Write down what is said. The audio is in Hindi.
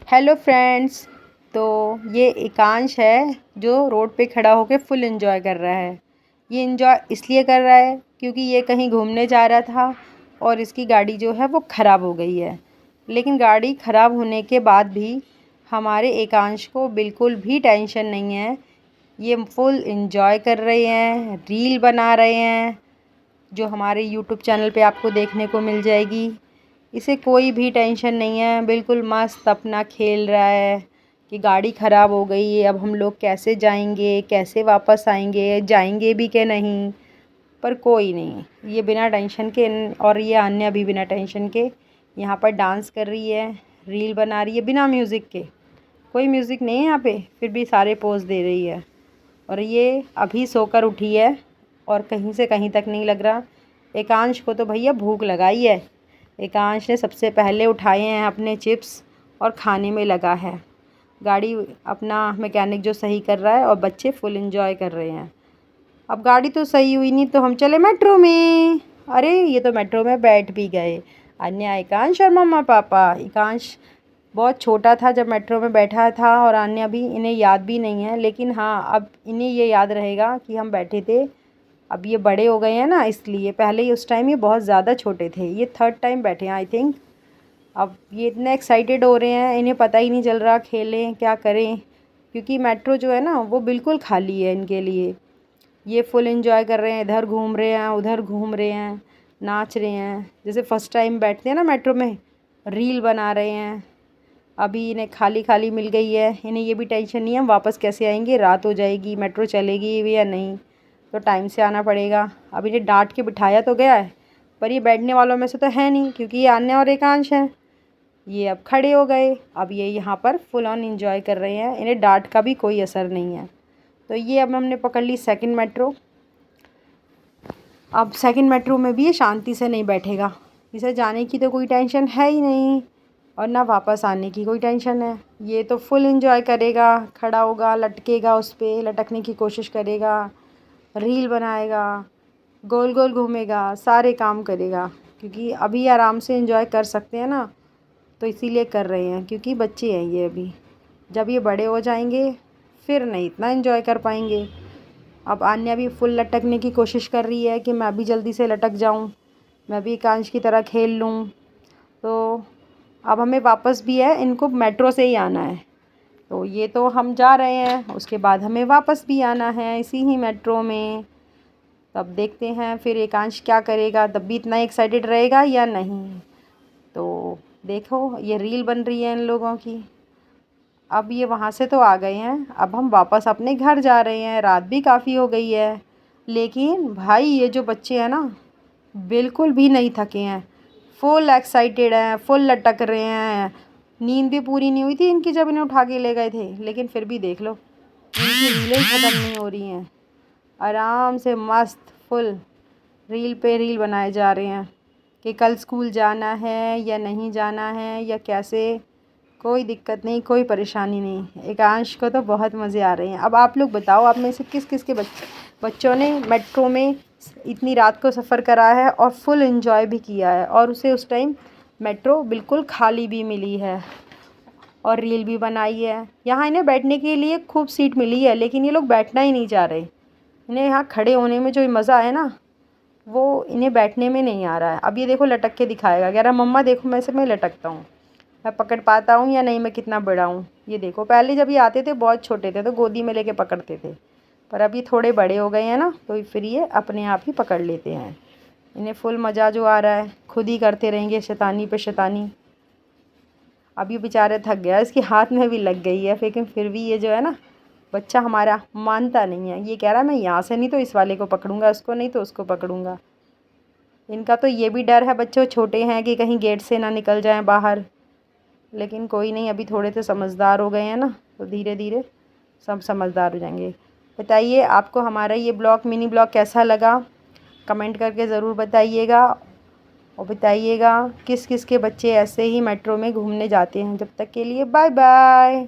Hello friends. तो ये एकांश है जो रोड पे खड़ा होके फुल एंजॉय कर रहा है। ये एंजॉय इसलिए कर रहा है क्योंकि ये कहीं घूमने जा रहा था और इसकी गाड़ी जो है वो ख़राब हो गई है। लेकिन गाड़ी ख़राब होने के बाद भी हमारे एकांश को बिल्कुल भी टेंशन नहीं है। ये फुल एंजॉय कर रहे हैं, रील बना रहे हैं जो हमारे यूट्यूब चैनल पे आपको देखने को मिल जाएगी। इसे कोई भी टेंशन नहीं है, बिल्कुल मस्त अपना खेल रहा है कि गाड़ी ख़राब हो गई है, अब हम लोग कैसे जाएंगे, कैसे वापस आएंगे, जाएंगे भी कि नहीं। पर कोई नहीं, ये बिना टेंशन के और ये आन्या भी बिना टेंशन के यहाँ पर डांस कर रही है, रील बना रही है बिना म्यूज़िक के। कोई म्यूज़िक नहीं है यहाँ पे, फिर भी सारे पोज दे रही है। और ये अभी सोकर उठी है और कहीं से कहीं तक नहीं लग रहा। एकांश को तो भैया भूख लगाई है। एकांश ने सबसे पहले उठाए हैं अपने चिप्स और खाने में लगा है। गाड़ी अपना मैकेनिक जो सही कर रहा है और बच्चे फुल एंजॉय कर रहे हैं। अब गाड़ी तो सही हुई नहीं तो हम चले मेट्रो में। अरे ये तो मेट्रो में बैठ भी गए, अन्या, एकांश और मम्मा पापा। एकांश बहुत छोटा था जब मेट्रो में बैठा था और अन्या भी, इन्हें याद भी नहीं है, लेकिन हाँ अब इन्हें ये याद रहेगा कि हम बैठे थे। अब ये बड़े हो गए हैं ना, इसलिए पहले ही उस टाइम ये बहुत ज़्यादा छोटे थे। ये थर्ड टाइम बैठे हैं आई थिंक। अब ये इतने एक्साइटेड हो रहे हैं, इन्हें पता ही नहीं चल रहा खेलें क्या करें, क्योंकि मेट्रो जो है ना वो बिल्कुल खाली है इनके लिए। ये फुल एंजॉय कर रहे हैं, इधर घूम रहे हैं, उधर घूम रहे हैं, नाच रहे हैं जैसे फ़र्स्ट टाइम बैठते हैं ना मेट्रो में। रील बना रहे हैं। अभी इन्हें खाली खाली मिल गई है, इन्हें ये भी टेंशन नहीं है हम वापस कैसे आएंगे, रात हो जाएगी, मेट्रो चलेगी भी या नहीं, तो टाइम से आना पड़ेगा। अब इन्हें डांट के बिठाया तो गया है, पर ये बैठने वालों में से तो है नहीं क्योंकि ये आन्या और एकांश हैं। ये अब खड़े हो गए, अब ये यहाँ पर फुल ऑन एंजॉय कर रहे हैं, इन्हें डांट का भी कोई असर नहीं है। तो ये अब हमने पकड़ ली सेकंड मेट्रो। अब सेकंड मेट्रो में भी ये शांति से नहीं बैठेगा। इसे जाने की तो कोई टेंशन है ही नहीं और ना वापस आने की कोई टेंशन है। ये तो फुल एंजॉय करेगा, खड़ा होगा, लटकेगा, उस पर लटकने की कोशिश करेगा, रील बनाएगा, गोल गोल घूमेगा, सारे काम करेगा। क्योंकि अभी आराम से एंजॉय कर सकते हैं ना, तो इसीलिए कर रहे हैं क्योंकि बच्चे हैं ये अभी। जब ये बड़े हो जाएंगे फिर नहीं इतना एंजॉय कर पाएंगे। अब आन्या भी फुल लटकने की कोशिश कर रही है कि मैं भी जल्दी से लटक जाऊं, मैं भी एकांश की तरह खेल लूं। तो अब हमें वापस भी है, इनको मेट्रो से ही आना है। तो ये तो हम जा रहे हैं, उसके बाद हमें वापस भी आना है इसी ही मेट्रो में। तब देखते हैं फिर एकांश क्या करेगा, तब भी इतना एक्साइटेड रहेगा या नहीं। तो देखो ये रील बन रही है इन लोगों की। अब ये वहाँ से तो आ गए हैं, अब हम वापस अपने घर जा रहे हैं, रात भी काफ़ी हो गई है। लेकिन भाई ये जो बच्चे हैं ना बिल्कुल भी नहीं थके हैं, फुल एक्साइटेड हैं, फुल लटक रहे हैं। नींद भी पूरी नहीं हुई थी इनकी जब इन्हें उठा के ले गए थे, लेकिन फिर भी देख लो इनकी रीलें ख़त्म नहीं हो रही हैं। आराम से मस्त फुल रील पे रील बनाए जा रहे हैं कि कल स्कूल जाना है या नहीं जाना है या कैसे। कोई दिक्कत नहीं, कोई परेशानी नहीं। एकांश को तो बहुत मज़े आ रहे हैं। अब आप लोग बताओ, आप में से किस किस के बच्चों ने मेट्रो में इतनी रात को सफ़र करा है और फुल एंजॉय भी किया है और उसे उस टाइम मेट्रो बिल्कुल खाली भी मिली है और रील भी बनाई है। यहाँ इन्हें बैठने के लिए खूब सीट मिली है, लेकिन ये लोग बैठना ही नहीं चाह रहे। इन्हें यहाँ खड़े होने में जो मज़ा है ना वो इन्हें बैठने में नहीं आ रहा है। अब ये देखो लटक के दिखाएगा, कह रहा मम्मा देखो मैं से मैं लटकता हूँ, मैं पकड़ पाता हूँ या नहीं, मैं कितना बड़ा हूँ। ये देखो पहले जब ये आते थे बहुत छोटे थे तो गोदी में लेके पकड़ते थे, पर अब ये थोड़े बड़े हो गए हैं ना तो फिर ये अपने आप ही पकड़ लेते हैं। इन्हें फुल मज़ा जो आ रहा है, खुद ही करते रहेंगे शैतानी पे शैतानी। अब ये बेचारे थक गया, इसके हाथ में भी लग गई है, लेकिन फिर भी ये जो है ना बच्चा हमारा मानता नहीं है। ये कह रहा है मैं यहाँ से नहीं तो इस वाले को पकड़ूंगा, उसको नहीं तो उसको पकड़ूंगा। इनका तो ये भी डर है, बच्चे छोटे हैं, कि कहीं गेट से ना निकल जाएं बाहर। लेकिन कोई नहीं, अभी थोड़े से समझदार हो गए हैं ना तो धीरे धीरे सब समझदार हो जाएंगे। बताइए आपको हमारा ये ब्लॉग, मिनी ब्लॉग कैसा लगा, कमेंट करके ज़रूर बताइएगा। और बताइएगा किस किस के बच्चे ऐसे ही मेट्रो में घूमने जाते हैं। जब तक के लिए बाय बाय।